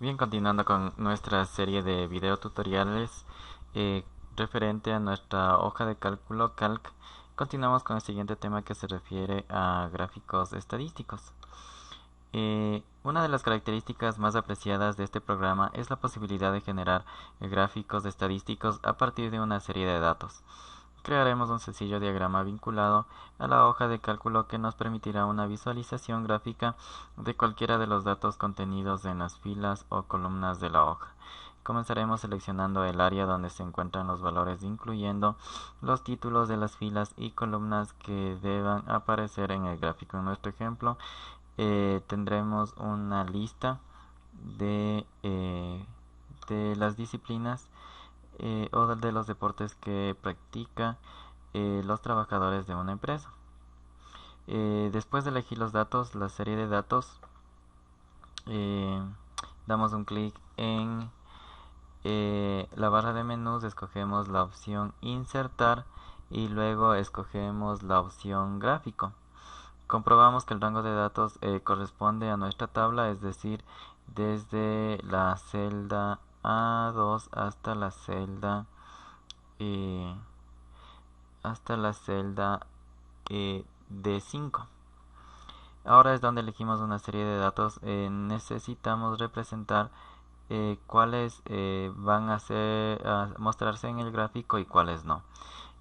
Bien, continuando con nuestra serie de video tutoriales referente a nuestra hoja de cálculo Calc, continuamos con el siguiente tema que se refiere a gráficos estadísticos. Una de las características más apreciadas de este programa es la posibilidad de generar gráficos estadísticos a partir de una serie de datos. Crearemos un sencillo diagrama vinculado a la hoja de cálculo que nos permitirá una visualización gráfica de cualquiera de los datos contenidos en las filas o columnas de la hoja. Comenzaremos seleccionando el área donde se encuentran los valores, incluyendo los títulos de las filas y columnas que deban aparecer en el gráfico. En nuestro ejemplo, tendremos una lista de las disciplinas o de los deportes que practican los trabajadores de una empresa. Después de elegir los datos, la serie de datos, eh, damos un clic en la barra de menús, escogemos la opción insertar y luego escogemos la opción gráfico. Comprobamos que el rango de datos corresponde a nuestra tabla, es decir, desde la celda A2 eh, hasta la celda D5. Ahora es donde elegimos una serie de datos. Necesitamos representar cuáles van a mostrarse en el gráfico y cuáles no.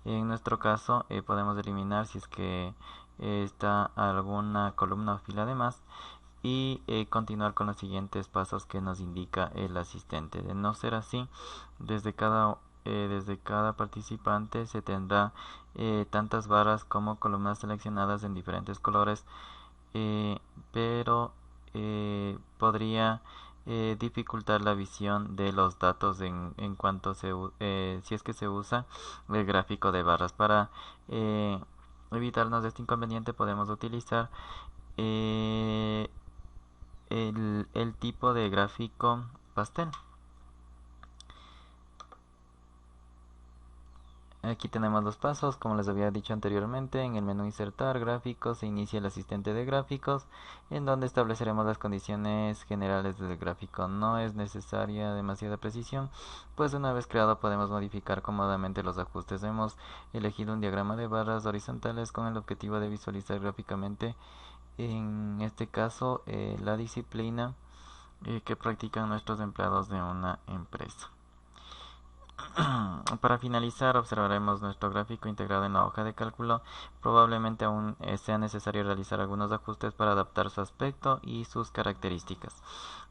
En nuestro caso podemos eliminar si es que está alguna columna o fila de más y continuar con los siguientes pasos que nos indica el asistente. De no ser así, desde cada participante se tendrá tantas barras como columnas seleccionadas en diferentes colores, eh, pero podría dificultar la visión de los datos en cuanto si es que se usa el gráfico de barras. Para evitarnos de este inconveniente podemos utilizar eh, el tipo de gráfico pastel. Aquí tenemos los pasos, como les había dicho anteriormente. En el menú insertar gráficos se inicia el asistente de gráficos, en donde estableceremos las condiciones generales del gráfico. No es necesaria demasiada precisión, pues una vez creado podemos modificar cómodamente los ajustes. Hemos elegido un diagrama de barras horizontales con el objetivo de visualizar gráficamente, en este caso, la disciplina que practican nuestros empleados de una empresa. Para finalizar, observaremos nuestro gráfico integrado en la hoja de cálculo. Probablemente aún sea necesario realizar algunos ajustes para adaptar su aspecto y sus características.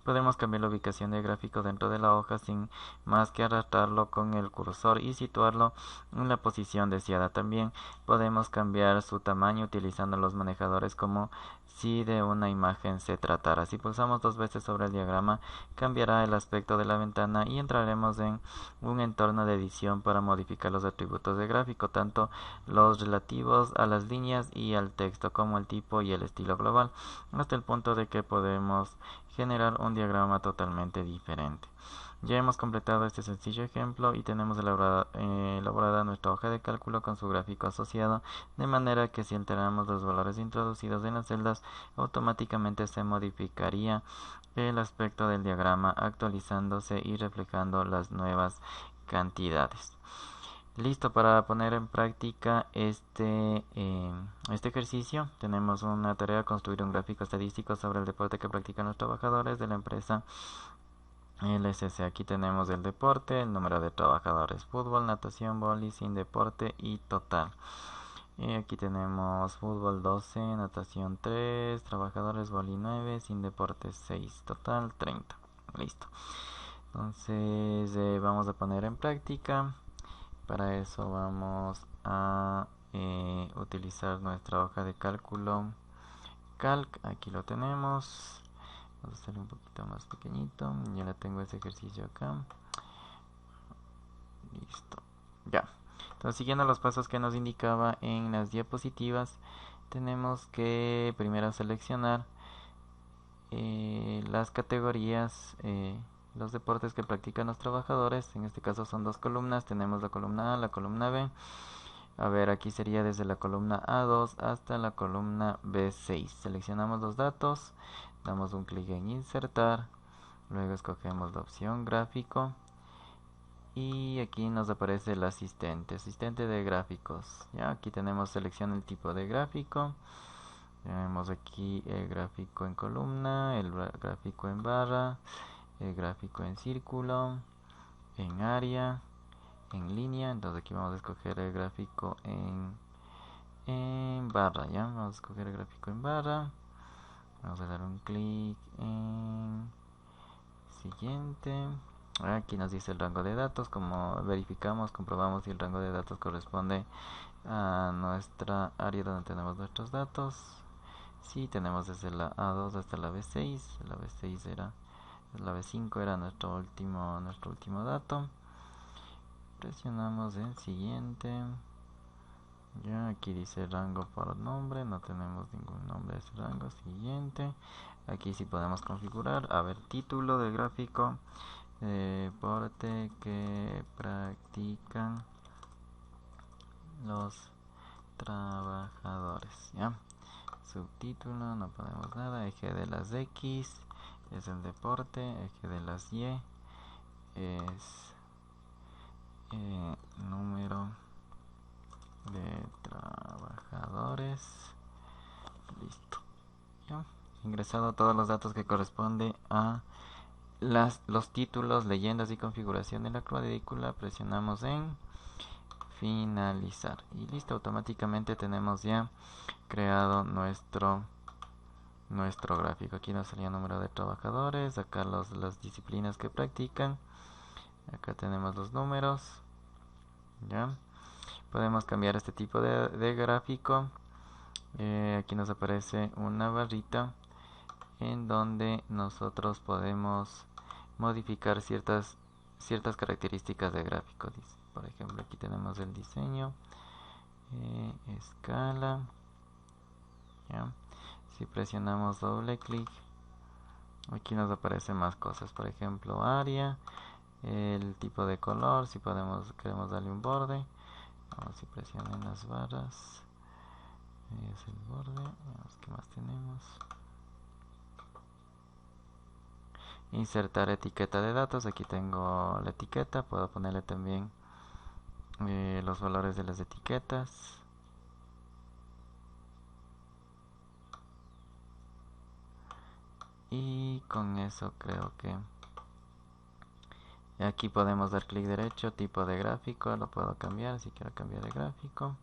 Podemos cambiar la ubicación del gráfico dentro de la hoja sin más que arrastrarlo con el cursor y situarlo en la posición deseada. También podemos cambiar su tamaño utilizando los manejadores como si de una imagen se tratara. Si pulsamos dos veces sobre el diagrama, cambiará el aspecto de la ventana y entraremos en un entorno de edición para modificar los atributos de gráfico, tanto los relativos a las líneas y al texto, como el tipo y el estilo global, hasta el punto de que podemos generar un diagrama totalmente diferente. Ya hemos completado este sencillo ejemplo y tenemos elaborada nuestra hoja de cálculo con su gráfico asociado, de manera que si alteramos los valores introducidos en las celdas, automáticamente se modificaría el aspecto del diagrama, actualizándose y reflejando las nuevas cantidades. Listo para poner en práctica este ejercicio. Tenemos una tarea: construir un gráfico estadístico sobre el deporte que practican los trabajadores de la empresa LSC. Aquí tenemos el deporte, el número de trabajadores: fútbol, natación, vóley, sin deporte y total. Aquí tenemos fútbol 12, natación 3, trabajadores, vóley 9, sin deporte 6, total 30. Listo. Entonces vamos a poner en práctica. Para eso vamos a utilizar nuestra hoja de cálculo Calc. Aquí lo tenemos. Vamos a hacerlo un poquito más pequeñito. Ya la tengo ese ejercicio acá. Listo. Ya. Entonces, siguiendo los pasos que nos indicaba en las diapositivas, tenemos que primero seleccionar las categorías, los deportes que practican los trabajadores. En este caso son dos columnas. Tenemos la columna A, la columna B. A ver, aquí sería desde la columna A2 hasta la columna B6. Seleccionamos los datos, damos un clic en insertar Luego escogemos la opción gráfico y aquí nos aparece el asistente de gráficos. Ya, aquí tenemos selección el tipo de gráfico. Tenemos aquí el gráfico en columna, el gráfico en barra, el gráfico en círculo, en área, en línea. Entonces aquí vamos a escoger el gráfico en barra. Ya, vamos a escoger el gráfico en barra. Vamos a dar un clic en siguiente. Aquí nos dice el rango de datos. Como verificamos, comprobamos si el rango de datos corresponde a nuestra área donde tenemos nuestros datos. Sí, tenemos desde la A2 hasta la B6. La B6 era, la B5 era nuestro último dato. Presionamos en siguiente. Ya, aquí dice rango por nombre, no tenemos ningún nombre de ese rango. Siguiente. Aquí sí podemos configurar. A ver, título del gráfico. Deporte que practican los trabajadores. Ya. Subtítulo, no ponemos nada. Eje de las X es el deporte. Eje de las Y es número de trabajadores. Listo. ¿Ya? Ingresado todos los datos que corresponde a los títulos, leyendas y configuración de la cuadrícula, presionamos en finalizar y listo. Automáticamente tenemos ya creado nuestro gráfico. Aquí nos salía número de trabajadores, acá las disciplinas que practican, acá tenemos los números. Ya podemos cambiar este tipo de gráfico. Aquí nos aparece una barrita en donde nosotros podemos modificar ciertas características de gráfico. Por ejemplo, aquí tenemos el diseño, escala. ¿Ya? Si presionamos doble clic, aquí nos aparecen más cosas. Por ejemplo, área, el tipo de color, si queremos darle un borde. Vamos, si presionen las barras, es el borde. Veamos qué más tenemos. Insertar etiqueta de datos. Aquí tengo la etiqueta, puedo ponerle también los valores de las etiquetas. Y con eso creo que aquí podemos dar clic derecho, tipo de gráfico, lo puedo cambiar. Si quiero cambiar de gráfico,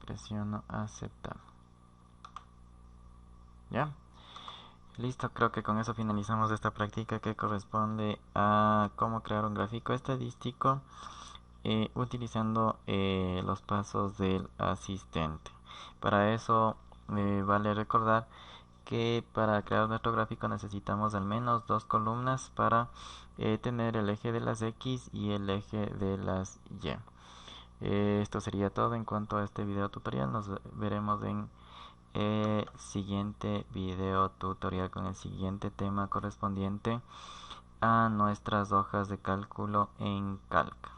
presiono aceptar. Ya. Listo, creo que con eso finalizamos esta práctica que corresponde a cómo crear un gráfico estadístico utilizando los pasos del asistente. Para eso vale recordar que para crear nuestro gráfico necesitamos al menos 2 columnas para tener el eje de las X y el eje de las Y. Esto sería todo en cuanto a este video tutorial. Nos veremos en siguiente video tutorial con el siguiente tema correspondiente a nuestras hojas de cálculo en Calc.